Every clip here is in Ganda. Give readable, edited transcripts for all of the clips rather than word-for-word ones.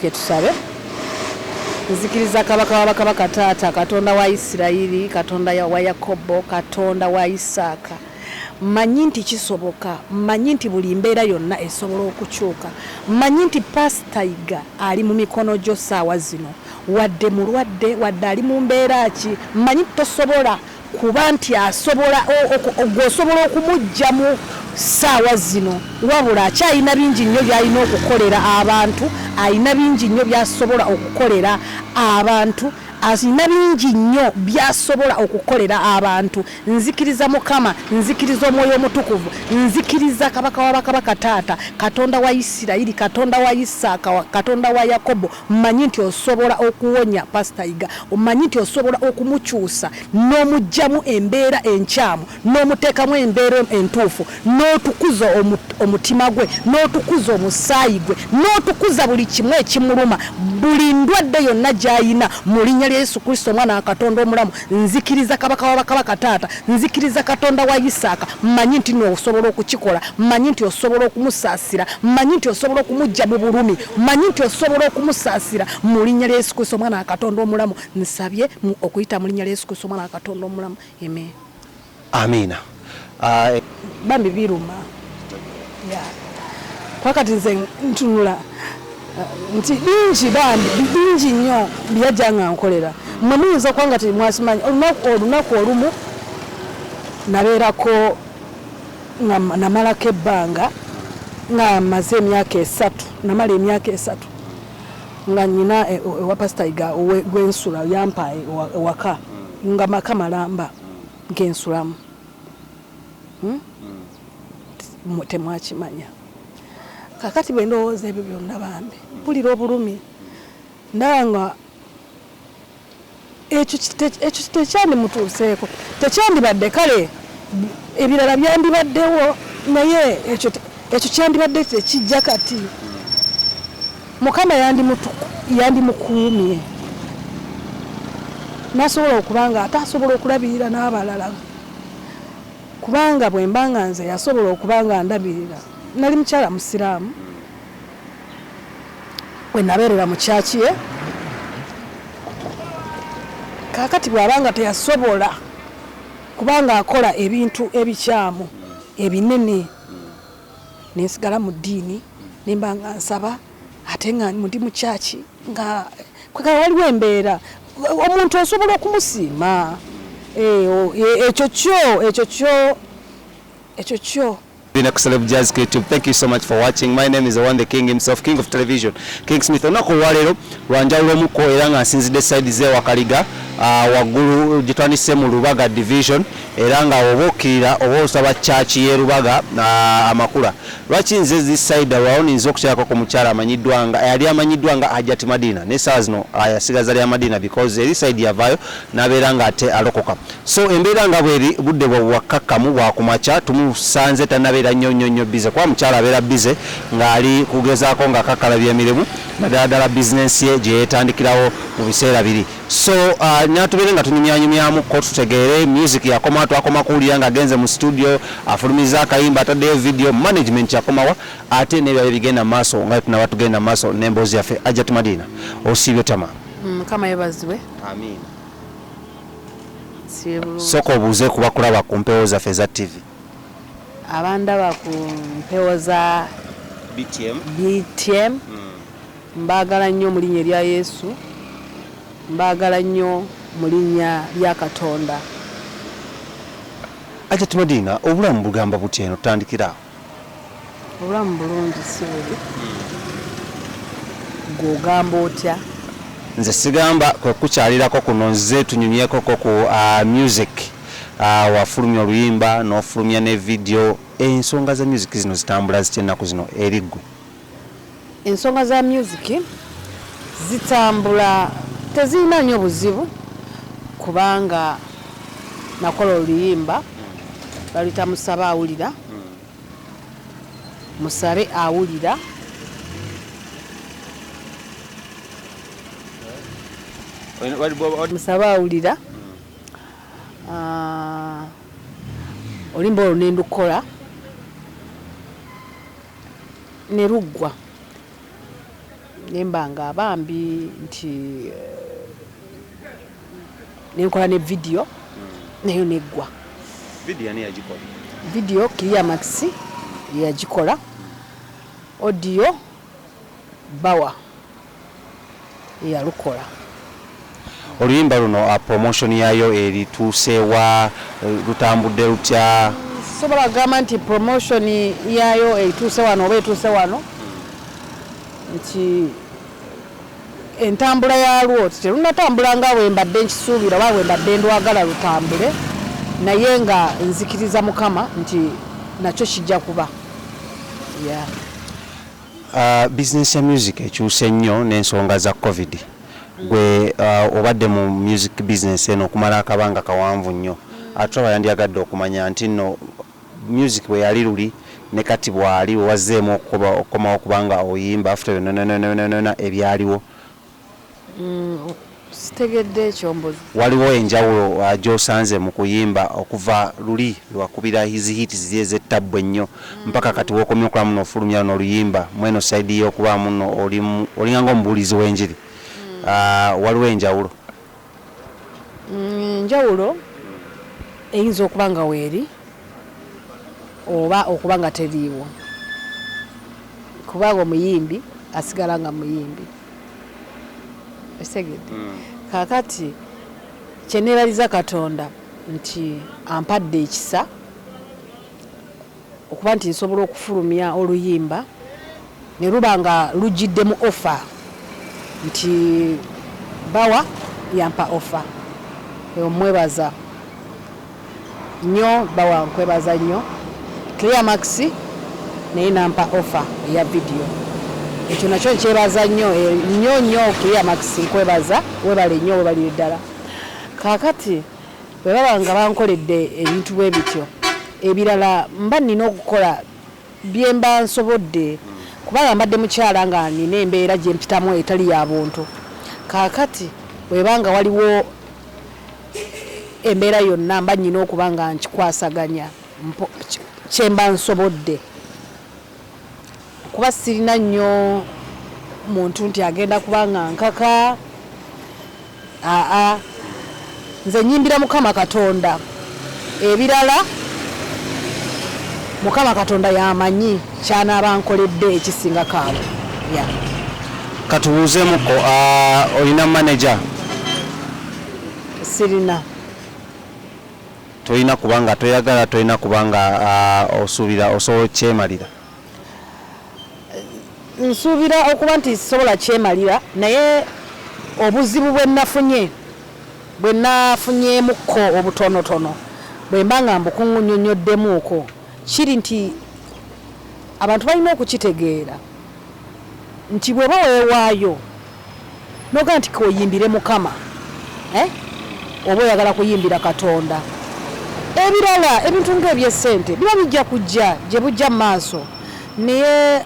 Tusabe nzikiriza kabaka wabakabaka taata katonda wa Isirayiri katonda wa Yakobo katonda wa Isaaka mmanyi nti kisoboka mmanyi nti buli mbeera yonna esobola okukyuka mmanyi nti Pastor Yiga ali mu mikono gyo ssaawa zino wadde mulwadde wadde ali mu mbeera ki mmanyi tosobola kuba nti asobola osobola okumujja mu ssaawa zino wabula akyalina bingi nnyo by'alina okukolera abantu alina bingi nnyo by'asobola okukolera abantu azina bingi nnyo by'asobola okukolera abantu nzikiriza Mukama nzikiriza Omwoyo Omutukuvu nzikiriza kabaka w'abakabaka taata katonda wa Isirayiri katonda wa Isaaka katonda wa Yakobo mmanyi nti osobola okuwonya Pastor Yiga omanyi nti osobola okumukyusa n'omugyamu embeera enkyamu n'omuteekamu embeera entuufu n'otukuza omutima gwe n'otukuza omusaayi gwe n'otukuza buli kimu ekimuluma buli ndwadde yonna gy'ayina mu linnya lya Yesu Kristo omwana wa Katonda omulamu nzikiriza kabaka w'abakabaka taata nzikiriza katonda wa Isaaka mmanyi nti osobola okukikola mmanyi nti osobola okumusaasira mmanyi nti osobola okumujja mu bulumi mmanyi nti osobola okumusaasira mu linnya lya Yesu Kristo omwana wa Katonda omulamu nsabye okuyita mu linnya lya Yesu Kristo omwana wa Katonda omulamu amen amina bambi biruma kwakati nze ntunula nti bingi bambi bingi nnyo byajjanga nkolera mwe muyinza okuba nga temwasimanyi olunaku olumu nabeerako namalako ebbanga nga maze emyaka 3 namala emyaka 3 nga nnyina ewa Pastor Yiga gwensula yampa ewaka nga maka malamba ngensulamu temwakimanya kakati bwe ndowooza ebyo byonna bambi mpulira obulumi ndaba ekyo tekyandimutuuseeko tekyandibadde kale ebirala byandibaddewo naye ekyo kyandibadde tekijja kati Mukama yandimukuumye nasobola okuba nga ate asobola okulabirira n'abalala kubanga bwe mbanga nze yasobola okuba nga ndabirira nali mukyala musiraamu we nabeerera mu kyaki ye kakati bw'abanga teyasobola kubanga akola ebintu ebikyamu ebinene nensigala mu ddiini nemba nga nsaba ate nga ndi mu kyaki nga kwekala waliwo embeera omuntu osobola okumusiima ekyo kyo Celeb Jazz Creative. Thank you so much for watching. My name is the one, the king himself, king of television, King Smith. Onako walero lwanjawulo muko era nga nsinzidde side ze wakaliga waggulu gitwanise mu Lubaga division era nga obuukirira oba osaba church ye Lubaga amakula lwaki nze this side around nzo okukyako ku mukyala amanyiddwa nga yali amanyiddwa nga Hajjati Madinah ne saa zino ayasigaza lya Madinah because eri side yavayo nabeera nga ate alokoka so embeera nga bweri budde bwa wakakamu bwa kumacha tumusanze tanabeera nnyo bize kwa mukyala abeera bize ng'ali kugezaako nga kakalabya emirimu naddala business ye gye yeetandikirawo mu biseera biri so nyatubeere nga tunyumyanyumyamu ko tutegeere music yakoma twakoma kuwulira nga agenze mu studio afulumiza akayimba ataddeyo video management yakomawa ate n'ebyo bigenda mu maaso nga tunaba tugenda mu maaso n'emboozi yaffe Hajjati Madinah osiibye tama Mukama yeebazibwe amin soko obuuze kuba kulaba ku mpewo zaffe za TV abandaba ku mpewo za BTM mbagala nnyo mu linnya lya Yesu mbagala nnyo mu linnya lya Katonda Hajjati Madinah obulamu bugamba butya eno tutandikira obulamu bulungi si buli gw'ogamba otya nze sigamba kwe kukyalirako kuno nze tunyumyeko ku music wafulumya oluyimba n'ofulumya ne video ensonga za music zino zitambula zitya ennaku zino eriggwe ensonga za music zitambula tezirina nnyo buzibu kubanga nakola oluyimba baluyita musabe awulira musabe awulira musabe awulira olimba olwo ne ndukola ne luggwa nembanga abambi nti nenkola ne video nayo neggwa. Video ani yagikola? Video Clear Max yagikola. Audio Bawa yalukola. Oluyimba luno promotion yayo erituuse wa lutambudde lutya? Sobola gamba nti promotion yayo erituuse wano oba etuuse wano nti entambula yalwo terunatambula nga wembadde nkisuubira oba wembadde ndwagala lutambule naye nga nzikiriza Mukama nti nakyo kijja kuba. Business ya music ekyuse nnyo n'ensonga za COVID. Gwe obadde mu music business eno okumala akabanga kawanvu nnyo. Atulaba yandyagadde okumanya nti nno music bwe yali luli ne kati bwali wazzeemu okukomawo kubanga oyimba after yonna ebyaliwo. Sitegedde ekyombozi. Waliwo enjawulo gy'osanze mu kuyimba okuva luli lwakubira hizi hits ziye zettabwe nnyo mpaka kati w'okomye okulamu n'ofulumya n'oluyimba mweno saidi y'okubaamu nno olinga ng'omubuulizi w'enjiri. Waliwo enjawulo? Enjawulo eyinza okuba nga weeri oba okuba nga teriiwo kubanga omuyimbi asigala nga muyimbi. Esegedde. Kakati kyeneebaliza Katonda nti ampadde ekisa okuba nti nsobola okufulumya oluyimba ne luba nga lujjidde mu offer nti Bawa yampa offer. Omwebaza nnyo Bawa, nkwebaza nnyo. Clear Max naye nampa offer eya video. Ekyo nakyo nkyebaza nnyo nnyo Clear Max nkwebaza webale nnyo webalire ddala. Kaakati bwe baba nga bankoledde ebintu bwe bityo ebirala mba nina okukola bye mba nsobodde kubanga mbadde mukyala nga nina embeera gye mpitamu etali ya buntu. Kaakati bwe banga waliwo embeera yonna mba nina okuba nga nkikwasaganya kye mba nsobodde. Kuba sirina nnyo muntu nti agenda kubanga nkaka. Nze nyimbira Mukama Katonda. Ebirala Mukama Katonda yamanyi kyanaaba nkoledde ekisinga kaabo. Katubuuzeemuko olina manager? Sirina. Tolina kubanga toyagala, tolina kubanga osuubira osobola kyemalira? Nsuubira okuba nti sobola kyemalira naye obuzibu bwe nafunyeemukko obutonotono bwe mba nga mbukunnyonnyoddemuuko kiri nti abantu balina okukitegeera nti bw'oba weewaayo noga nti koyimbire Mukama oba oyagala kuyimbira Katonda. Ebirala ebintu ng'ebyessente biba bijja kujja gye bujja mu maaso naye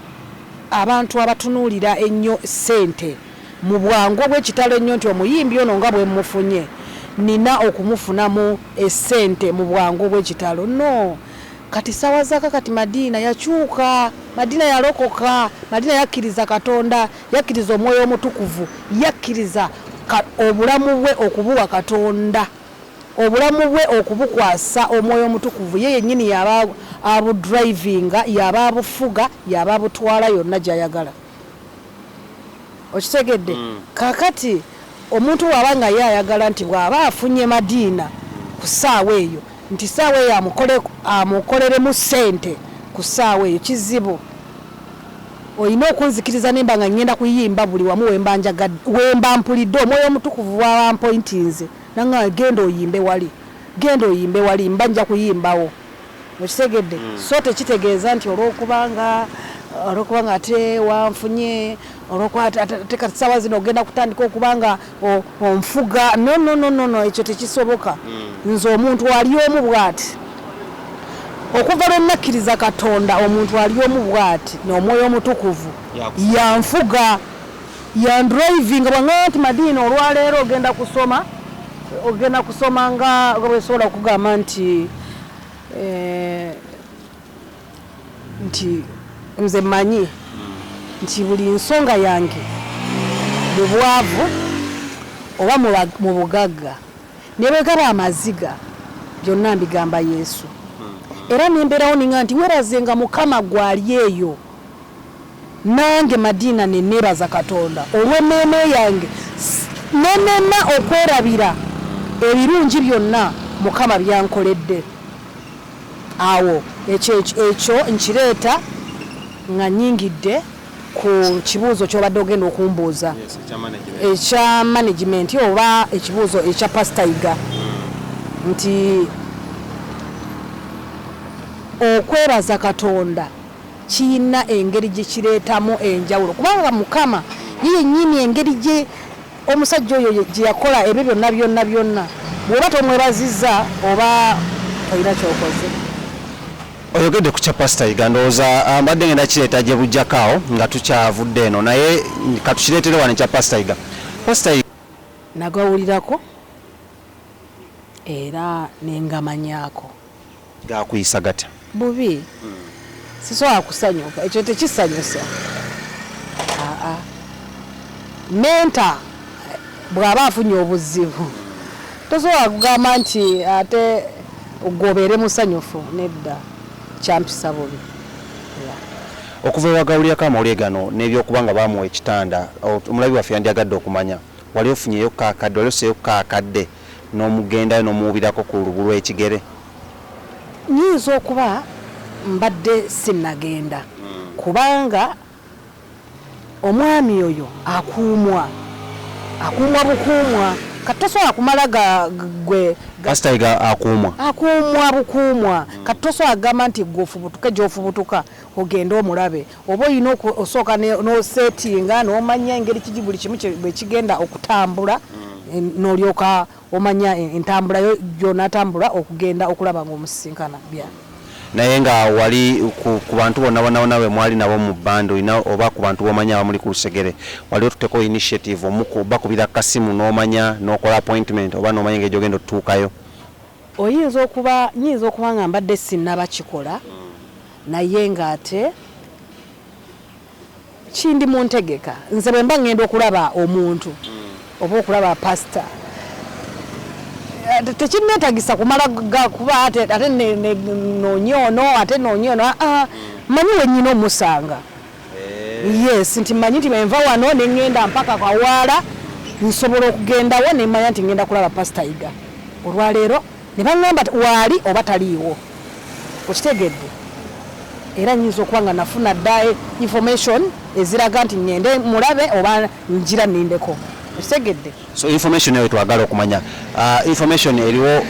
abantu abatunuulira ennyo ssente mu bwangu obw'ekitalo ennyo nti omuyimbi ono nga bwe mufunye nina okumufunamu essente mu bwangu obw'ekitalo. No, kati sawa zaka kati Madinah yakyuka, Madinah yalokoka, Madinah yakkiriza Katonda, yakkiriza omwoyo omutukuvu, yakkiriza obulamu bwe okubuwa Katonda, obulamu bwe okubukwasa omwoyo omutukuvu. Ye yennyini yaba abudrivinga, yaba abufuga, yaba abutwala yonna gy'ayagala. Okitegedde? Kakati omuntu bw'aba nga ye ayagala nti bw'aba afunye Madinah ku ssaawa eyo nti ssaawa eyo amukoleremu ssente ku ssaawa eyo kizibu. Olina okunzikiriza nemba nga ngenda kuyimba buli wamu wemba mpulidde omwoyo omutukuvu bw'aba mpointinze nanga genda oyimbe wali mba nja kuyimbawo. Okitegedde? So tekitegeeza nti olwokubanga ate wanfunye olwokuba teka ssaawa zino ogenda kutandika okubanga onfuga. No, ekyo tekisoboka. Nze omuntu ali omu bw'ati okuva lwe nakkiriza Katonda, omuntu ali omu bw'ati n'omwoyo omutukuvu yanfuga yandrivinga bwanga nti Madinah olwaleero ogenda kusoma nga bwesobola okugamba nti nze mmanyi nti buli nsonga yange mu bwavu oba mu bugagga ne bwegaba amaziga byonna mbigamba Yesu era nembeerawo ninga nti werazenga Mukama gwali eyo nange Madinah ne neebaza Katonda olw'emmeeme yange nenema okwerabira ebirungi byonna Mukama byankoledde awo ekyo nkireeta nga nyingidde ku kibuuzo ky'obadde ogenda okumbuuza ekya management oba ekibuuzo ekya Pastor Yiga nti okwebaza Katonda kiina engeri gye kireetamu enjawulo kubanga Mukama ye nnyini engeri gye omusajja oyo gye yakola ebyo byonna bw'oba tomwebazizza oba olina kyokoze. Oyogedde ku kya Pastor Yiga ndowooza mbadde ngenda kireeta gye bujjakaawo nga tukyavudde eno naye katukireetere wano ekya Pastor Yiga. Pastor Yiga nagawulirako era nengamanyaako. Gakuyisa gata? Bubi sisobola kusanyuka, ekyo tekisanyusa. Menta bw'aba afunye obuzibu tosobola kugamba nti ate ogobeere musanyufu nedda kyampisa bubi. Okuva ewagawulirako amawulire gano n'ebyokubanga bamuwa ekitanda omulabi waffe yandyagadde okumanya wali ofunyeyo kakadde wali oseeyo kakadde n'omugendayo n'omuwubirako ku lugulu lw'ekigere? Nyinza okuba mbadde sinnagenda kubanga omwami oyo akuumwa bukuumwa kati tosobola kumala gwe Pastor Yiga akuumwa bukuumwa kati tosobola kugamba nti gwofubutuke gy'ofubutuka ogenda omulabe oba olina osooka n'osetinga n'omanya engeri kigi buli kimu bwe kigenda okutambula n'olyoka omanya entambula gy'onaatambula okugenda okulaba ng'omusisinkana bya. Naye nga wali ku bantu bonna bwe mwali nabo mu bbanda olina oba ku bantu b'omanya abamuli ku lusegere wali otuteko initiative bakubira kasimu n'omanya n'okola appointment oba n'omanya engeri gy'ogenda otutuukayo? Nyinza okuba nga mbadde sinnabakikola naye ng'ate kindi mu ntegeka nze bwe mba ngenda okulaba omuntu oba okulaba pastor tekinneetagisa kumala kuba ate nonyono manyi wennyina omusanga. Yes nti manyi nti benva wano nengenda mpaka kawaala nsobola okugendawo nemanya nti ngenda kulaba Pastor Yiga olwaleero ne baŋŋamba waali oba taliiwo okitegedde era nyinza okuba nga nafuna dda information eziraga nti ngende mulabe oba njira nindeko okitegedde. So information eyo twagala okumanya information eriwo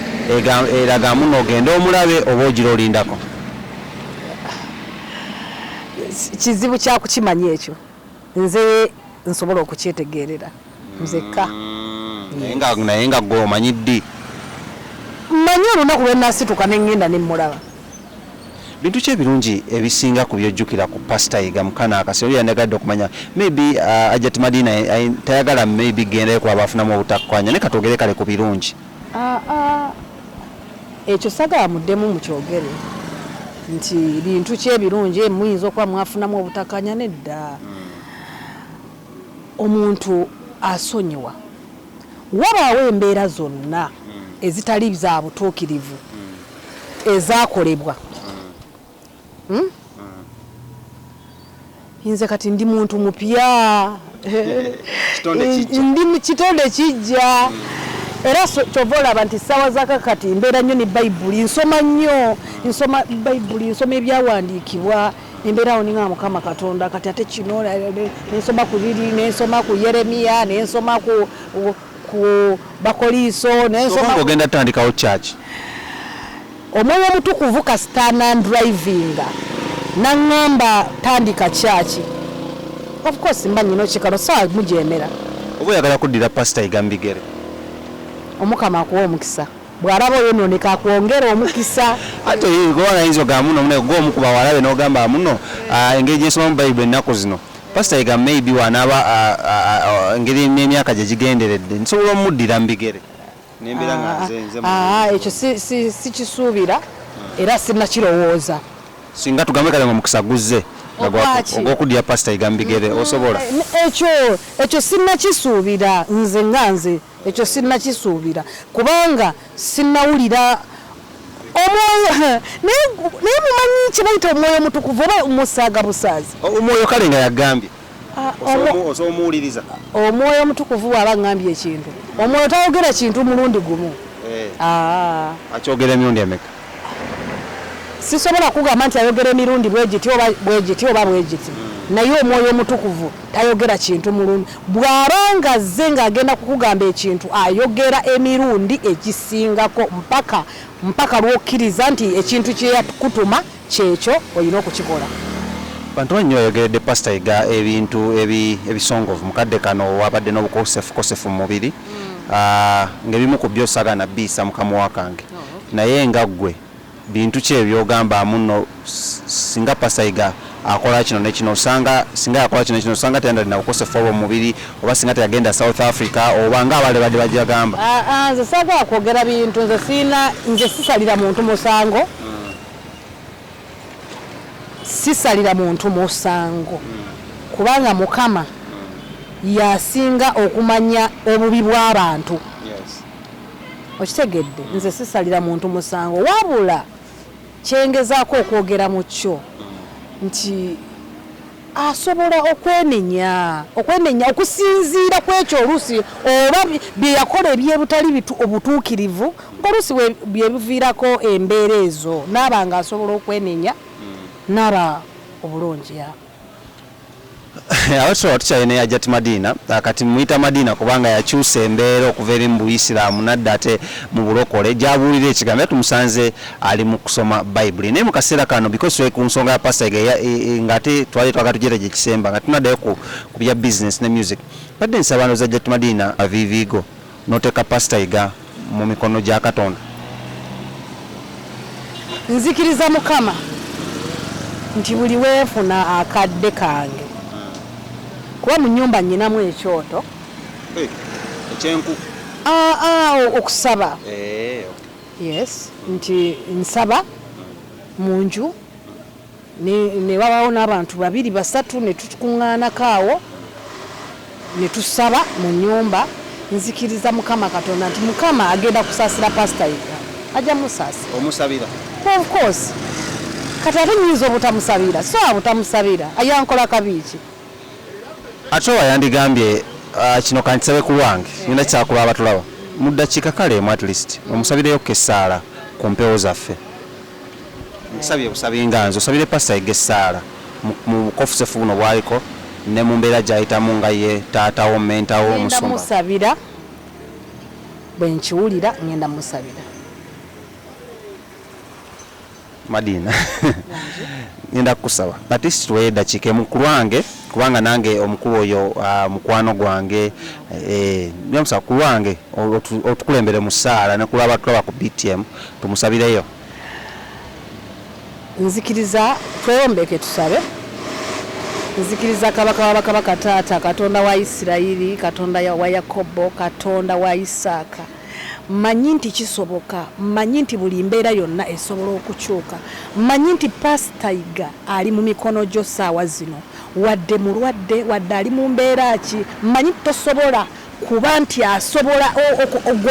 eraga muno ogenda omulabe oba ogira olindako? Kizibu kya kukimanya ekyo nze nsobola okukyetegeerera nzekka. Naye nga gwe omanyi ddi? Mmanyi olunaku lwe nnaasituka ne ŋŋenda ne mmulaba. Bintu ki ebirungi ebisinga ku byojjukira ku Pastor Yiga mukana akaseera yandagadde okumanya maybe Hajjati Madinah tayagala maybe gendayo kuba bafunamu obutakwanya ne katogere kale ku birungi? Ekyo sagala muddemu mukyogere nti bintu ki ebirungi muyinza okuba mwafunamu obutakanya nedda. Omuntu asonyiwa wabaawo embeera zonna ezitali za butuukirivu ezaakolebwa. Nze kati ndi muntu mupya ndi kitonde kijja era kyova olaba nti ssaawa zakakati mbeera nnyo ne Bayibuli nsoma nnyo nsoma Bayibuli nsoma ebyawandiikibwa embeerawo ninga Mukama Katonda kati ate kino nensoma ku Liri nensoma ku Yeremiya nensoma ku Bakoliiso nensoma ogenda tandikawo church. Omwoyo omutukuvu kasitaana drivinga naŋŋamba tandika church. Of course mba nyina kikalo sawa mujeemera. Oba oyagala kuddira Pastor Yiga mbigere? Omukama akuwa omukisa bw'alaba oyonooneka akwongera omukisa. Ate gwana hizo ga muno mune gwomu kuba walabe n'ogamba muno engeri gyensoma mu Bayibuli ennaku zino Pastor Yiga maybe wanaaba engeri n'emyaka gye gigenderedde nsobola omuddira mbigere n'embeera nga nze ekyo si kisuubira era sinnakirowooza. Singa tugambe kale nga mukisa guzze ogwokudya pasita igambigere osobola ekyo sinnakisuubira nze ekyo sinnakisuubira kubanga sinnawulira omwoyo naye mumanyi kye bayita omwoyo omutukuvu oba musaaga busaazi omwoyo kale nga yagambye osomuwuliriza omwoyo omutukuvu bw'aba ngambye ekintu omwoyo tayogera kintu mulundi gumu akyogera emirundi emeka sisobola kugamba nti ayogera emirundi bwegiti oba bwegiti naye omwoyo omutukuvu tayogera kintu mulundi bw'abanga azze ng'agenda kukugamba ekintu ayogera emirundi ekisingako mpaka lw'okkiriza nti ekintu kye yakutuma kyekyo olina okukikola. Bantu bannyo bayogeredde pasita Yiga ebintu ebisongovu mukadde kano wabadde n'obukosefu mu mubiri ng'ebimu ku byo osagana biisa mu kamwa kange naye nga ggwe bintu ki ebyogamba muno singa pasita Yiga akola kino ne kino singa yakola kino ne kino osanga teyandali na bukosefu obwo mu mubiri oba singa teyagenda South Africa oba ng'abale badde bajagamba nze saagala kwogera bintu nze sisalira muntu musango sisalira muntu musango kubanga Mukama yasinga okumanya obubi bw'abantu okitegedde nze sisalira muntu musango wabula kyengezaako okwogera mu kyo nti asobola okwenenya okusinziira ku ekyo oluusi oba bye yakola ebyebutali obutuukirivu ng'oluusi bye biviirako embeera ezo naaba nga asobola okwenenya naba obulungi abasobola tukyalina Hajjati Madinah kati muyita Madinah kubanga yakyusa embeera okuva eri mu Buisiraamu nadda ate mu bulokole gyabuulira ekigambo tumusanze ali mu kusoma Bayibuli naye mu kaseera kano because ku nsonga ya pasita Yiga ng'ate twali twagala tugere gye kisemba nga tunaddayo ku bya business ne music badde nsaba no Hajjati Madinah avivigo n'oteeka pasita Yiga mu mikono gya Katonda. Nzikiriza Mukama nti buli weefuna akadde kange kuba mu nnyumba nnyinamu ekyoto ekyenku okusaba yes nti nsaba mu nju ne wabawo n'abantu 2 3 ne tukuŋŋaanako awo ne tusaba mu nnyumba nzikiriza Mukama Katonda nti Mukama agenda kusaasira pasita Yiga ajja musaasira omusabira of course kati ate nnyinza obutamusabira so abutamusabira ayankola kabiiki ate wayandigambye kino kankisabe ku lwange nina kyakulaba abatulaba mu ddakiika kaleemu at least omusabireyo kessaala ku mpewo zaffe nsabye busabi nga nze osabire pasita Yiga essaala mu bukofusefu buno bwaliko ne mu mbeera gy'ayitamu nga ye taatawo mentawo omusumba musabira bwe nkiwulira ngenda musabira Madinah ngenda kukusaba at least tuwe ddakiika emu ku lwange kubanga nange omukulu oyo mukwano gwange nyamusaba ku lwange otukulembere mu ssaala ne kulaba tulaba ku BTM tumusabireyo. Nzikiriza tweyombeke tusabe nzikiriza kabaka wa bakabaka taata Katonda wa Isirayiri Katonda wa Yakobo Katonda wa Isaaka mmanyi nti kisoboka mmanyi nti buli mbeera yonna esobola okukyuka mmanyi nti pasita Yiga ali mu mikono gyo ssaawa zino wadde mulwadde wadde ali mu mbeera ki mmanyi tosobola kuba nti asobola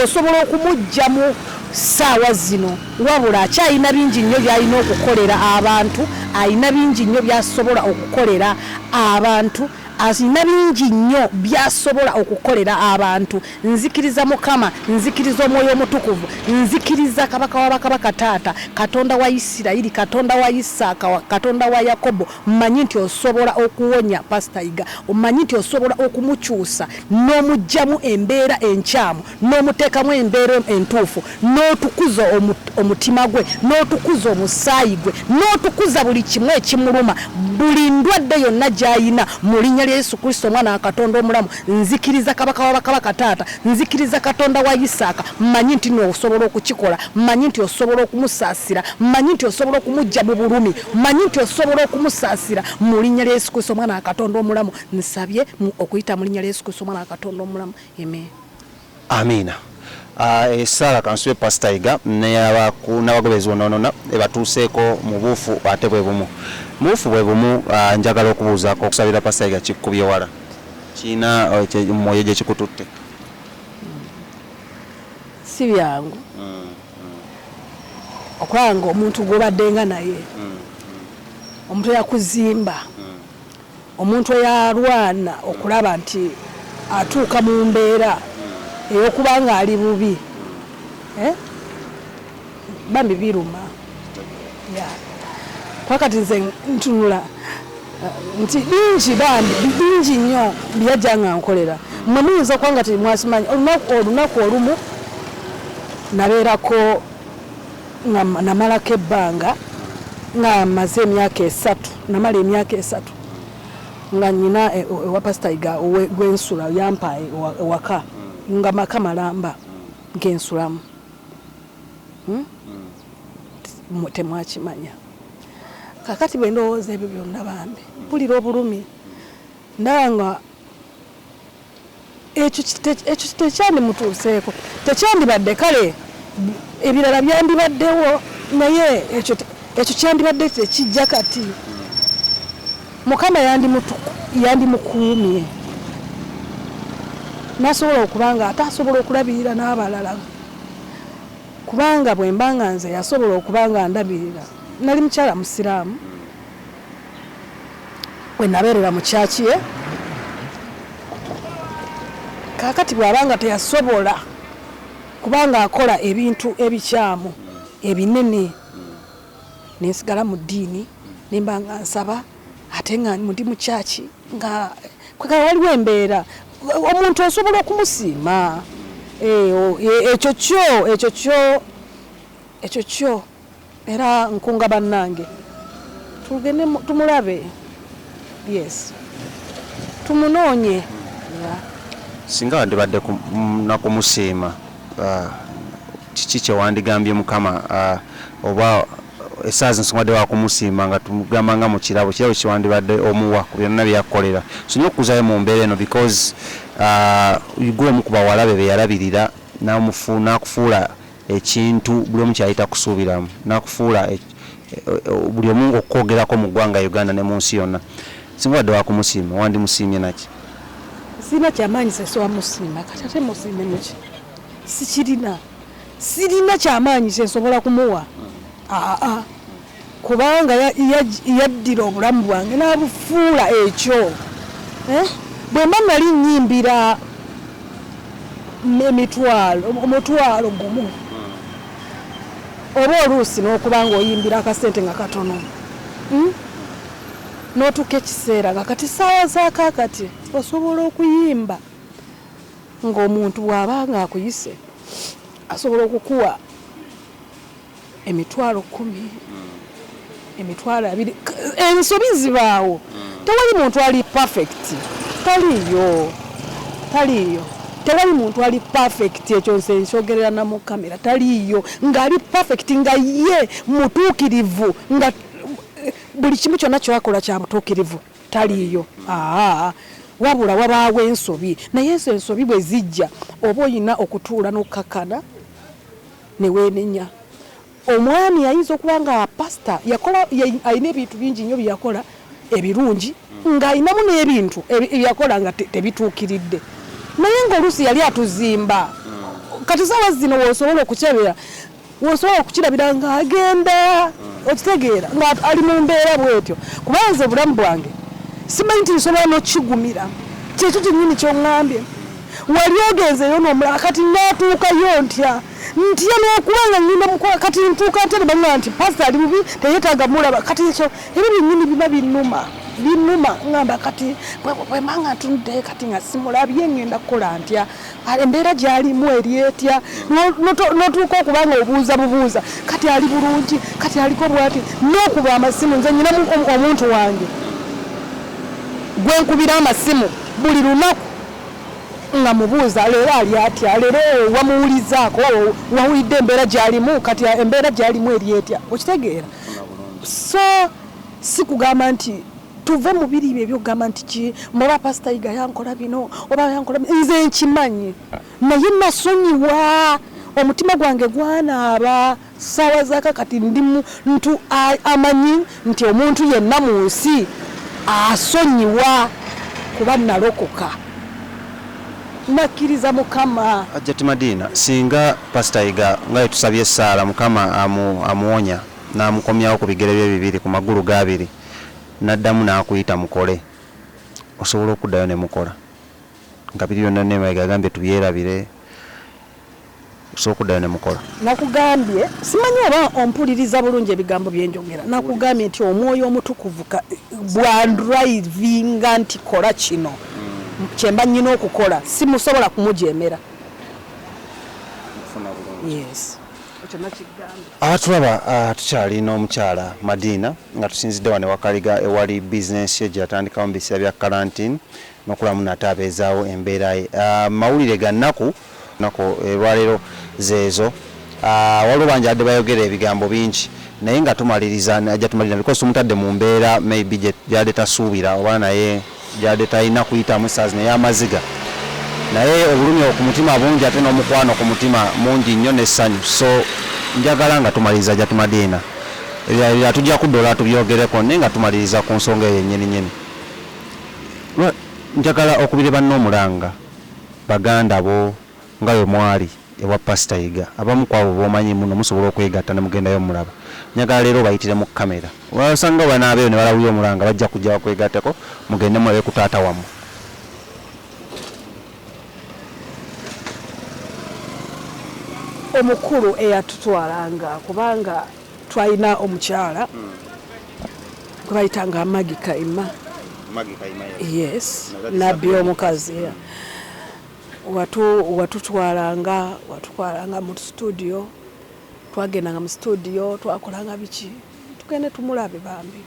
osobola okumujja mu ssaawa zino wabula akyalina bingi nnyo by'alina okukolera abantu alina bingi nnyo by'asobola okukolera abantu alina bingi nnyo by'asobola okukolera abantu nzikiriza Mukama nzikiriza omwoyo omutukuvu nzikiriza kabaka wa bakabaka taata Katonda wa Isirayiri Katonda wa Isaaka Katonda wa Yakobo mmanyi nti osobola okuwonya pasita Yiga mmanyi nti osobola okumukyusa n'omugjamu embeera enkyamu n'omuteekamu embeera entuufu n'otukuza omutima gwe n'otukuza omusaayi gwe n'otukuza buli kimu ekimuluma buli ndwadde yonna gy'ayina mu linnya Yesu Kristo mwana wa Katonda omulamu nzikiriza kabaka wa bakabaka taata nzikiriza Katonda wa Isaaka mmanyi nti osobola okukikola mmanyi nti osobola okumusaasira mmanyi nti osobola okumujja mu bulumi mmanyi nti osobola okumusaasira mu linnya lya Yesu Kristo mwana wa Katonda omulamu nsabye okuyita mu linnya lya Yesu Kristo mwana wa Katonda omulamu amen. Amina. Sara kansube Pastor Yiga n'abagoberezi bonna ebatuuseeko mu buufu ate bwe bumu. Mu buufu bwe bumu njagala okubuuzaako okusabira Pastor Yiga kikubye wala. Kiina mwoyo gye kikututte. Si byangu. Okwanga omuntu gw'obaddenga naye. Omuntu yakuzimba. Omuntu eyalwana okulaba nti atuuka mu mbeera ey'okubanga ali bubi. Bambi biruma. Kwakati nze ntunula nti bingi nnyo byajja nga nkolera. Mmwe muyinza okwanga ti mwasimanyi olunaku olumu nabeerako nga namalako ebbanga nga maze emyaka 3 namala emyaka 3 nga nnyina ewa Pastor Yiga gwensula yampa ewaka nga maka malamba ngensulamu. Temwakimanya. Kakati bwe ndowooza ebyo byonna bambi mpulira obulumi ndaba nga ekyo tekyandimutuuseeko tekyandibadde kale ebirala byandibaddewo naye ekyo kyandibadde tekijja kati. Mukama yandimukuumye nasobola okubanga ate asobola okulabirira n'abalala kubanga bwe mbanga nze yasobola okubanga ndabirira. Nali mukyala musiraamu we nabeerera mu kyaki ye. Kakati bw'abanga teyasobola kubanga akola ebintu ebikyamu ebinene nensigala mu ddiini nimba nga nsaba ate nga ndi mu kyaki nga kwekala waliwo embeera omuntu osobola okumusiima. Ekyo kyo era nkunga bannange tugende tumulabe. Yes, tumunoonye. Singa ndibadde nakumusiima kiki kye wandigambye Mukama oba esaazi nsongadde wakumusiima nga tumugamba nga mu kirabo kiwandibadde omuwa ku byonna byakolera. Sonyiwa okuzayo mu mbeera eno because gwe omu ku bawalabe be yalabirira n'akufuula ekintu buli omu kyayita kusuubiramu n'akufuula buli omu okwogerako mu ggwanga Uganda ne mu nsi yonna. Singa wadde wakumusiima wandimusiimye naki? Sina kyamaanyi sesowa musiima kati ate musiime neki sirina kyamaanyi sensobola kumuwa. Kubanga yaddira obulamu bwange n'abufuula ekyo. Bwe mba nali nnyimbira omutwalo gumu oba oluusi n'okubanga oyimbira akasente nga katono n'otuuka ekiseera nga kati ssaawa zaakakati osobola okuyimba ng'omuntu bw'abanga akuyise asobola okukuwa emitwalo 10 emitwalo 2. Ensobi zibaawo. Tewali muntu ali perfect. Taliyo. Tewali muntu ali perfect ekyo nse nsogerera na mu kamera taliyo ng'ali perfect nga ye mutuukirivu nga buli kimu kyonna kyakola kya butuukirivu taliyo. Wabula wabaawo ensobi naye ensobi bwe zijja oba oyina okutuula n'okkakana ne weenenya. Omwami ayinza okuba nga pastor yakola ayina ebintu bingi nnyo byakola ebirungi ng'ayinamu n'ebintu ebyakola nga tebituukiridde naye ng'oluusi yali atuzimba. Kati saawa zino w'osobola okukyebera w'osobola okukirabira ng'agenda okitegeera nga ali mu mbeera bw'etyo. Kubanze obulamu bwange simanyi nti nsobola n'okigumira kyekyo kyennyini ky'oŋŋambye. Wali ogenzeyo n'omulala kati n'atuukayo ntya n'okubanga nnyina mukola kati ntuuka ntere banga nti pastor ali bubi teyeetaaga mulaba kati ekyo ebyo byennyini biba binnuma ngamba kati bwe manga ntunudde kati nga simulabye ngenda kukola ntya embeera gy'alimu eri etya n'otuuka okubanga obuuza kati ali bulungi kati aliko bwati n'okuba amasimu nze nyina omuntu wange gwe nkubira amasimu buli lunaku nga mubuuza leero ali atya leero wamuwulizaako wawulidde embeera gy'alimu kati embeera gy'alimu eri etya okitegeera. So si kugamba nti tuve mu biri bye byogamba nti muba Pastor Yiga yankola bino oba yankola nze nkimanyi naye nasonyiwa omutima gwange gwanaaba sawa zakakati ndi muntu amanyi nti omuntu yenna mu nsi asonyiwa kuba nalokoka nakkiriza Mukama. Hajjati Madinah, singa Pastor Yiga nga tusabye Sala Mukama amuonya namukomyawo ku bigere bye bibiri ku magulu gabiri naddamu nakuyita mukole osobola okuddayo ne mukola nga biri byonna Yiga agambye tubyerabire osobola okuddayo ne mukola. Nakugambye simanyi oba ompuliriza bulungi ebigambo byenjogera nakugambye nti omwoyo omutukuvu bwandrivinga nti kola kino kyemba nyina okukola simusobola kumujemera. Yes. Abatulaba tukyali n'omukyala Madinah nga tusinzidde wano Wakaliga ewali bizinesi ye gyatandikawo mu biseera bya karantini n'okulamu nate abeezaawo embeera ye. Mawulire ga nnaku olwaleero zeezo waliwo bangi adde bayogera ebigambo bingi naye nga tumaliriza Hajjati Madinah because tumutadde mu mbeera maybe gyadde tasuubira oba naye gyadde talina kuyitamu essaazi naye amaziga naye obulumi ku mutima bungi ate n'omukwano ku mutima mungi nnyo n'essanyu so njagala nga tumaliriza Hajjati Madinah ebyo tujja kuddola tubyogereko naye nga tumaliriza ku nsonga eyo ennyini njagala okubire bannoomulanga baganda bo nga bwe mwali ewa Pastor Yiga abamu kwabo b'omanyi muno musobola okwegatta ne mugendayo mulaba njagala leero bayitire mu kamera wasanga banaabeeyo ne balawulira omulanga bajja kujja bakwegatteko mugende mulabe ku taata wammwe. Omukulu eyatutwalanga kubanga twalina omukyala gwe bayitanga Magi Kayima. Yes, nabbi omukazi watutwalanga mu studio twagendanga mu studio twakolanga biki tugende tumulabe bambi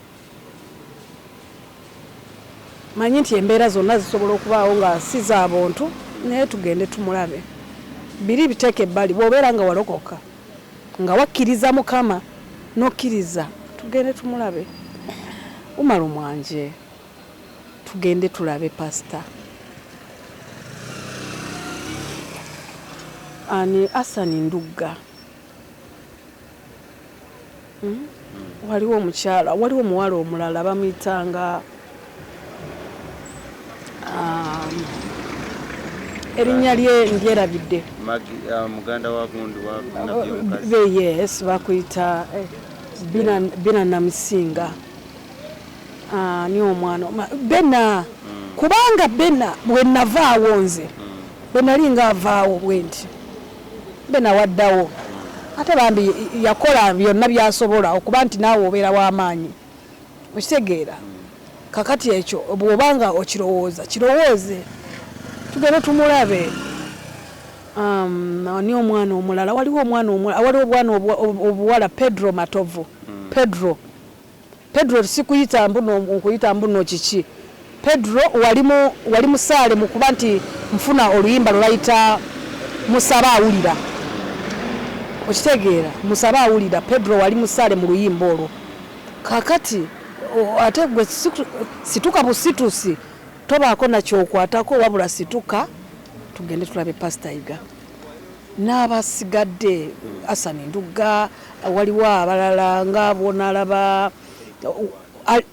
manyi nti embeera zonna zisobola okubaawo nga si za buntu naye tugende tumulabe biri biteeke ebbali bw'obeera nga walokoka nga wakkiriza Mukama n'okkiriza tugende tumulabe umala omwanje tugende tulabe Pastor ani Asani Ndugga. Waliwo omukyala waliwo omuwala omulala bamuyitanga erinnya lye ndyerabidde muganda wa gundi yes bakuyita Bina Namisinga ni omwana Bena kubanga Bena bwe navaawo nze bwe nali nga avaawo bwenti Bena waddawo ate bambi yakola byonna byasobola okuba nti naawe obeera w'amaanyi okitegeera kakati ekyo bw'obanga okirowooza kirowooze tugende tumulabe. Ni omwana omulala waliwo obwana obuwala Pedro Matovu Pedro sikuyita mbuno nkuyita mbuno kiki Pedro wali musaale mu kuba nti nfuna oluyimba lwayita musaba awulira okitegeera musaba awulira Pedro wali musaale mu luyimba olwo kakati ate gwe situka busitusi tobaako nakyokwatako wabula situka tugende tulabe Pastor Yiga n'abasigadde Asani Ndugga waliwo abalala nga bonalaba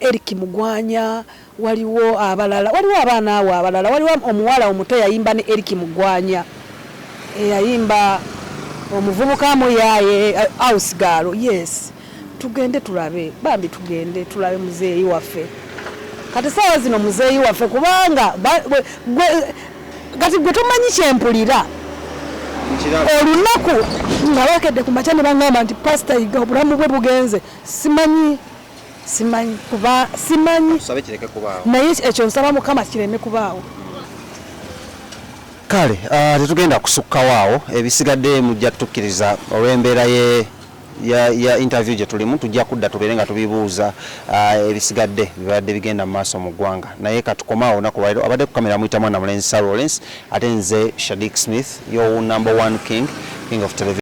Eric Mugwanya waliwo abalala waliwo abaana awo abalala waliwo omuwala omuto yayimba ne Eric Mugwanya eyayimba omuvubuka muyaye house girl. Yes tugende tulabe bambi tugende tulabe muzeeyi waffe kati saawa zino muzeeyi waffe kubanga kati gwe tomanyi kyempulira olunaku nga bakedde ku makya ne bangamba nti Pastor Yiga obulamu bwe bugenze simanyi kuba simanyi naye ekyo nsaba Mukama kireme kubaawo. Kale tetugenda kusukkawo ebisigadde mujja tukkiriza olw'embeera ya interview gye tulimu tujja kudda tubeere nga tubibuuza ebisigadde bibadde bigenda mu maaso mu ggwanga naye katukomawo olunaku lwaleero abadde ku kamera muyita mwana mulenzi Lawrence ate nze Shadik Smith yo number one king of television.